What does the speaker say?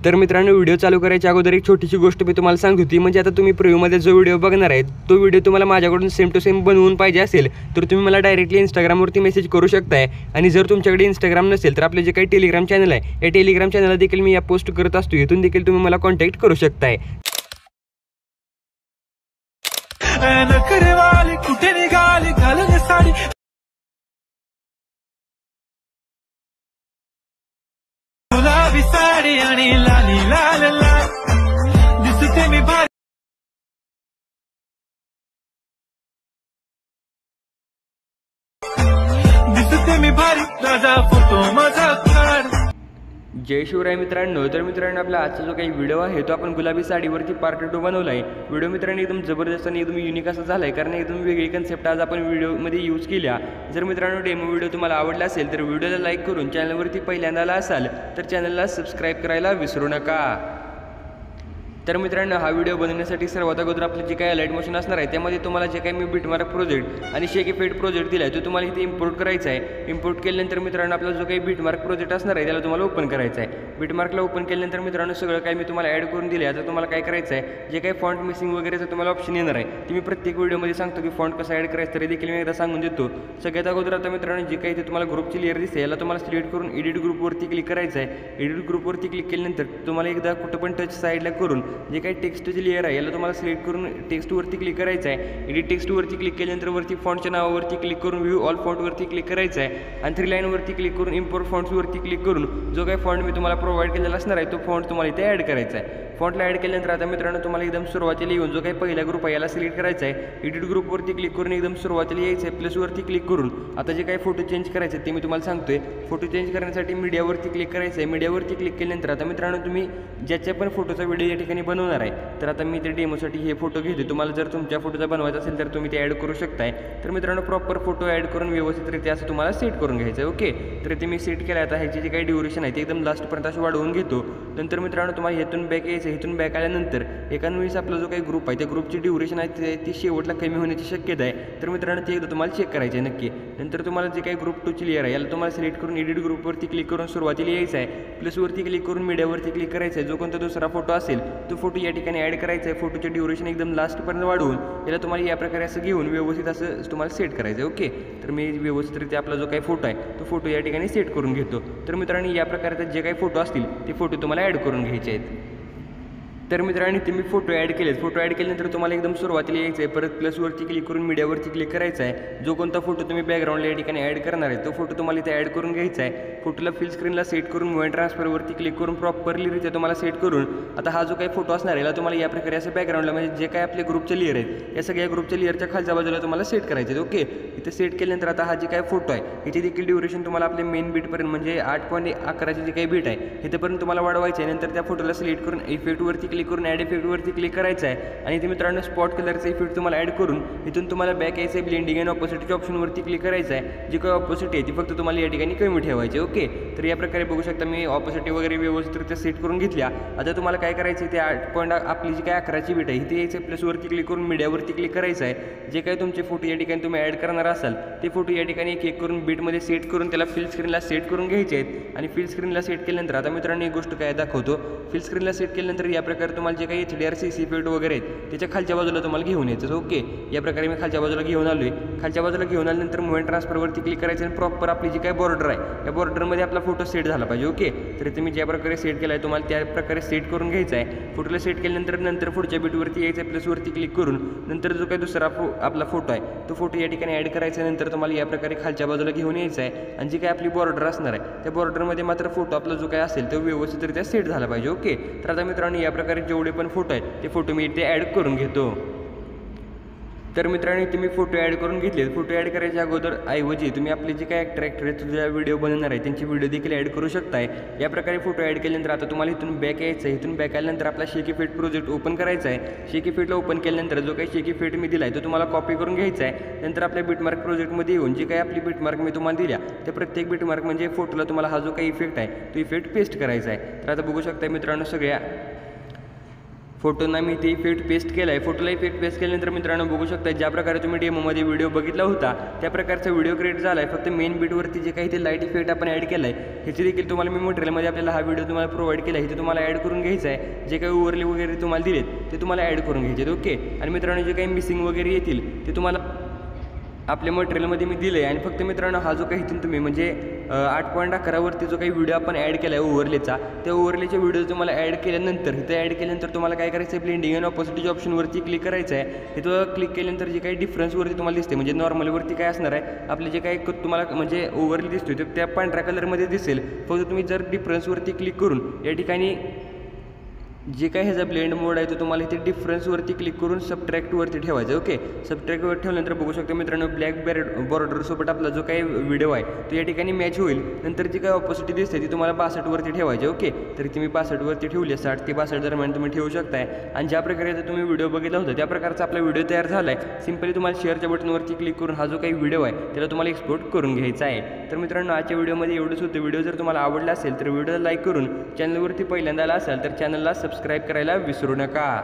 तर मित्रांनो, व्हिडिओ चालू करायच्या अगोदर एक छोटीशी गोष्ट मी तुम्हाला सांगतो ती म्हणजे आता तुम्ही प्रिव्ह्यूमध्ये जो व्हिडिओ बघणार आहे तो व्हिडिओ तुम्हाला माझ्याकडून सेम टू सेम बनवून पाहिजे असेल तर तुम्ही मला डायरेक्टली इंस्टाग्रामवरती मेसेज करू शकताय। आणि जर तुमच्याकडे इंस्टाग्राम नसेल तर आपले जे काही टेलिग्राम चॅनल आहे या टेलिग्राम चॅनलला देखील मी या पोस्ट करत असतो, इथून देखील तुम्ही मला कॉन्टॅक्ट करू शकताय। कुठे निघाली घालून साडी गुलाबी साडी आणि लाली लाल लाल दिसते मी भारी दिसते मी भारी राजा फोटो माझा काढ। जय शिवराय मित्रांनो। तर मित्रांनो, आपला आजचा जो काही व्हिडिओ आहे तो आपण गुलाबी साडीवरती पार्ट 2 बनवला आहे। व्हिडिओ मित्रांनो एकदम जबरदस्त आणि एकदम युनिक असा झाला आहे, कारण एकदम वेगळी कन्सेप्ट आज आपण व्हिडिओमध्ये यूज केल्या। जर मित्रांनो डेमो व्हिडिओ तुम्हाला आवडला असेल तर व्हिडिओला लाईक करून चॅनलवरती पहिल्यांदा आला असाल तर चॅनलला सबस्क्राईब करायला विसरू नका। तर मित्रांनो, हा व्हिडिओ बनवण्यासाठी सर्वात अगोदर आपले जे काही अलाइट मोशन असणार आहे त्यामध्ये तुम्हाला जे काही मी बिटमार्क प्रोजेक्ट आणि शेक इफेक्ट प्रोजेक्ट दिला आहे तो तुम्हाला इथे इम्पोर्ट करायचा आहे। इम्पोर्ट केल्यानंतर मित्रांनो आपला जो काही बिटमार्क प्रोजेक्ट असणार आहे त्याला तुम्हाला ओपन करायचा आहे। बिटमार्कला ओपन केल्यानंतर मित्रांनो सगळं काही मी तुम्हाला ॲड करून दिले। आता तुम्हाला काय करायचं आहे, जे काही फॉन्ट मिसिंग वगैरेचं तुम्हाला ऑप्शन येणार आहे ते मी प्रत्येक व्हिडिओमध्ये सांगतो की फॉन्ट कसा ॲड करायचं, तरी देखील मी एकदा सांगून देतो। सगळ्यात अगोदर आता मित्रांनो जे काही ते तुम्हाला ग्रुपची लेअर दिसते याला तुम्हाला सिलेक्ट करून एडिट ग्रुपवरती क्लिक करायचं आहे। एडिट ग्रुपवरती क्लिक केल्यानंतर तुम्हाला एकदा कुठं पण टच साईडला करून जे काही टेक्स्ट लेयर आहे याला तुम्हाला सिलेक्ट करून टेक्स्टवरती क्लिक करायचं आहे। एडिट टेक्स्टवरती क्लिक केल्यानंतर वरती फॉन्टच्या नावावरती क्लिक करून व्ह्यू ऑल फॉन्टवरती क्लिक करायचं आहे आणि 3 लाईनवरती क्लिक करून इम्पोर्ट फॉन्ट्सवरती क्लिक करून जो काही फॉन्ट मी तुम्हाला प्रोव्हाइड केलेला असणार आहे तो फॉन्ट तुम्हाला इथे ॲड करायचा आहे। फॉन्टला ॲड केल्यानंतर आता मित्रांनो तुम्हाला एकदम सुरुवातीला येऊन जो काही पहिला ग्रुप आहे याला सिलेक्ट करायचा आहे। एडिट ग्रुपवरती क्लिक करून एकदम सुरुवातीला यायचं आहे, प्लसवरती क्लिक करून आता जे काही फोटो चेंज करायचे ते मी तुम्हाला सांगतोय। फोटो चेंज करण्यासाठी मीडियावरती क्लिक करायचं आहे। मीडियावरती क्लिक केल्यानंतर आता मित्रांनो तुम्ही ज्याच्या पण फोटोचा व्हिडिओ या ठिकाणी बनवणार आहे तर आता मी ते डेमोसाठी हे फोटो घेते। तुम्हाला जर तुमच्या फोटोचा बनवायचा असेल तर तुम्ही ते ॲड करू शकताय। तर मित्रांनो प्रॉपर फोटो ॲड करून व्यवस्थितरित्या असं तुम्हाला सेट करून घ्यायचं आहे। ओके, तर ते मी सेट केलं। आता ह्याची जी काही ड्युरेशन आहे ते एकदम लास्टपर्यंत असं वाढवून घेतो। नंतर मित्रांनो तुम्हाला इथून बॅक यायचं, इथून बॅक आल्यानंतर एकावेळेस आपला जो काही ग्रुप आहे त्या ग्रुपची ड्युरेशन आहे ती शेवटला कमी होण्याची शक्यता आहे। तर मित्रांनो ते एकदा तुम्हाला चेक करायचं आहे नक्की। नंतर तुम्हाला जे काही ग्रुप 2ची लेअर आहे याला तुम्हाला सिलेक्ट करून एडिट ग्रुपवरती क्लिक करून सुरुवातीला यायचं आहे, प्लसवरती क्लिक करून मीडियावरती क्लिक करायचं आहे। जो कोणता दुसरा फोटो असेल तो फोटो या ठिकाणी ॲड करायचा आहे। फोटोचे ड्युरेशन एकदम लास्टपर्यंत वाढवून याला तुम्हाला या प्रकारे असं घेऊन व्यवस्थित असं तुम्हाला सेट करायचं आहे। ओके, तर मी व्यवस्थितरित्या आपला जो काही फोटो आहे तो फोटो या ठिकाणी सेट करून घेतो। तर मित्रांनो या प्रकारचे जे काही फोटो असतील ते फोटो तुम्हाला ॲड करून घ्यायचे आहेत। तर मित्रांनो इथे मी फोटो ॲड केलेत। फोटो ॲड केल्यानंतर तुम्हाला एकदम सुरुवातीला यायचं आहे, परत प्लसवरती क्लिक करून मीडियावरती क्लिक करायचं आहे। जो कोणता फोटो तुम्ही बॅकग्राऊंडला या ठिकाणी ॲड करणार आहे तो फोटो तुम्हाला इथे ॲड करून घ्यायचा आहे। फोटोला फिल स्क्रीनला सेट करून मूव अँड ट्रान्सफरवरती क्लिक करून प्रॉपरलीरित्या तुम्हाला सेट करून आता हा जो काही फोटो असणार आहे याला तुम्हाला या प्रकारे असं बॅकग्राऊंडला म्हणजे जे काही आपले ग्रुपचे लेअर आहेत या सगळ्या ग्रुपच्या लेअरच्या खालच्या बाजूला तुम्हाला सेट करायचे आहेत। ओके, इथे सेट केल्यानंतर आता हा जे काही फोटो आहे इथे देखील ड्युरेशन तुम्हाला आपले मेन बीटपर्यंत म्हणजे 8.11ची जी काही बीट आहे इथेपर्यंत तुम्हाला वाढवायचे आहे। नंतर त्या फोटोला सिलेक्ट करून इफेक्टवरती क्लिक करून ॲड इफेक्टवरती क्लिक करायचं आहे आणि इथे मित्रांनो स्पॉट कलरचा इफेक्ट तुम्हाला ॲड करून इथून तुम्हाला बॅक यायचं आहे, ब्लेंडिंग अँड ऑपोसिटच्या ऑप्शनवरती क्लिक करायचं आहे। जी काही ऑपोसिट आहे ती फक्त तुम्हाला या ठिकाणी कमी ठेवायची। ओके, तर या प्रकारे बघू शकता मी ऑपोसिटी वगैरे व्यवस्थितरित्या सेट करून घेतल्या। आता तुम्हाला काय करायचं आहे, ते 8. आपली जी काही 11ची बीट आहे इथे यायचं आहे, प्लसवरती क्लिक करून मीडियावरती क्लिक करायचं आहे। जे काही तुमचे फोटो या ठिकाणी तुम्ही ॲड करणार असाल ते फोटो या ठिकाणी एक करून बीटमध्ये सेट करून त्याला फिल स्क्रीनला सेट करून घ्यायचे आहेत। आणि फिल स्क्रीनला सेट केल्यानंतर आता मित्रांनो एक गोष्ट काय दाखवतो, फिल स्क्रीनला सेट केल्यानंतर या प्रकारे तुम्हाला जे काही HDR इफेक्ट वगैरे आहेत त्याच्या खालच्या बाजूला तुम्हाला घेऊन यायचं। ओके, या प्रकारे मी खालच्या बाजूला घेऊन आलोय। खालच्या बाजूला घेऊन आल्यानंतर मूव अँड ट्रान्सफरवरती क्लिक करायचं आणि प्रॉपर आपली जी काही बॉर्डर आहे या बॉर्डरमध्ये आपला फोटो सेट झाला पाहिजे। ओके, तर इथे मी ज्या प्रकारे सेट केला आहे तुम्हाला त्या प्रकारे सेट करून घ्यायचा आहे। फोटोला सेट केल्यानंतर पुढच्या बीटवरती यायचं आहे, प्लसवरती क्लिक करून नंतर जो काही दुसरा आपला फोटो आहे तो फोटो या ठिकाणी ॲड करायचा। नंतर तुम्हाला या प्रकारे खालच्या बाजूला घेऊन यायचं आहे आणि जी काही आपली बॉर्डर असणार आहे त्या बॉर्डरमध्ये मात्र फोटो आपला जो काही असेल तो व्यवस्थितरित्या सेट झाला पाहिजे। ओके, तर आता मित्रांनो या प्रकारे जेवढे पण फोटो आहेत ते फोटो मी इथे ॲड करून घेतो। तर मित्रांनो इथे मी फोटो ॲड करून घेतले। फोटो ॲड करायच्या अगोदर ऐवजी तुम्ही आपले जे काही ॲक्टर ज्या व्हिडिओ बनवणार आहे त्यांची व्हिडिओ देखील ॲड करू शकताय। या प्रकारे फोटो ॲड केल्यानंतर आता तुम्हाला इथून बॅक यायचं आहे। इथून बॅक आल्यानंतर आपला शेक इफेक्ट प्रोजेक्ट ओपन करायचा आहे। शेक इफेक्टला ओपन केल्यानंतर जो काही शेक इफेक्ट मी दिला आहे तो तुम्हाला कॉपी करून घ्यायचा आहे। नंतर आपल्या बिटमार्क प्रोजेक्टमध्ये येऊन जी काही आपली बिटमार्क मी तुम्हाला दिल्या त्या प्रत्येक बिटमार्क म्हणजे फोटोला तुम्हाला हा जो काही इफेक्ट आहे तो इफेक्ट पेस्ट करायचा आहे। तर आता बघू शकता मित्रांनो सगळ्या फोटोंना मी ते इफेक्ट पेस्ट केला आहे. फोटोला इफेक्ट पेस्ट केल्यानंतर मित्रांनो बघू शकता ज्या प्रकारे तुम्ही डेमोमध्ये व्हिडिओ बघितला होता त्या प्रकारचा व्हिडिओ क्रिएट झाला आहे. फक्त मेन बीटवरती जे काही ते लाईट इफेक्ट आपण ॲड केला आहे ह्याची देखील तुम्हाला मी मटेरियलमध्ये आपल्याला हा व्हिडिओ तुम्हाला प्रोव्हाइड केला आहे. हे तुम्हाला ॲड करून घ्यायचं आहे. जे काही ओव्हरले वगैरे तुम्हाला दिलेत ते तुम्हाला ॲड करून घ्यायचे आहेत. ओके. आणि मित्रांनो जे काही मिसिंग वगैरे येतील ते तुम्हाला आपल्या मटेरियलमध्ये मी दिलं आहे. आणि फक्त मित्रांनो हा जो काही तुम्ही म्हणजे 8.11वरती जो काही व्हिडिओ आपण ॲड केला आहे ओव्हरलेचा त्या ओव्हरलेच्या व्हिडिओ तुम्हाला ॲड केल्यानंतर इथं ॲड केल्यानंतर तुम्हाला काय करायचं आहे ब्लेंडिंग आणि ऑपोसिटीच्या ऑप्शनवरती क्लिक करायचं आहे. इथं क्लिक केल्यानंतर जे काही डिफरन्सवरती तुम्हाला दिसते म्हणजे नॉर्मलवरती काय असणार आहे आपले जे काही तुम्हाला म्हणजे ओव्हरले दिसतो ते त्या पांढऱ्या कलरमध्ये दिसेल. फक्त तुम्ही जर डिफरन्सवरती क्लिक करून या ठिकाणी जे काही ह्याचा ब्लेंड मोड आहे तो तुम्हाला इथे डिफरन्सवरती क्लिक करून सबट्रॅक्टवरती ठेवायचं. ओके. सबट्रॅक्टवर ठेवल्यानंतर बघू शकता मित्रांनो ब्लॅक बॉर्डरसोबत आपला जो काही व्हिडिओ आहे तो या ठिकाणी मॅच होईल. नंतर जी काही ऑपोसिटी दिसते ती तुम्हाला 62वरती ठेवायची. ओके. तर ती मी 62वरती ठेवली. 60 ते 62 दरम्यान तुम्ही ठेवू शकताय. आणि ज्या प्रकारे तुम्ही व्हिडिओ बघितला होता त्या प्रकारचा आपला व्हिडिओ तयार झाला आहे. सिम्पली तुम्हाला शेअरच्या बटनवरती क्लिक करून हा जो काही व्हिडिओ आहे त्याला तुम्हाला एक्सपोर्ट करून घ्यायचा आहे. तर मित्रांनो आजच्या व्हिडिओमध्ये एवढंच होतं. व्हिडिओ जर तुम्हाला आवडला असेल तर व्हिडिओला लाईक करून चॅनलवरती पहिल्यांदा आला असाल तर चॅनलला सबस्क्राईब करायला विसरू नका.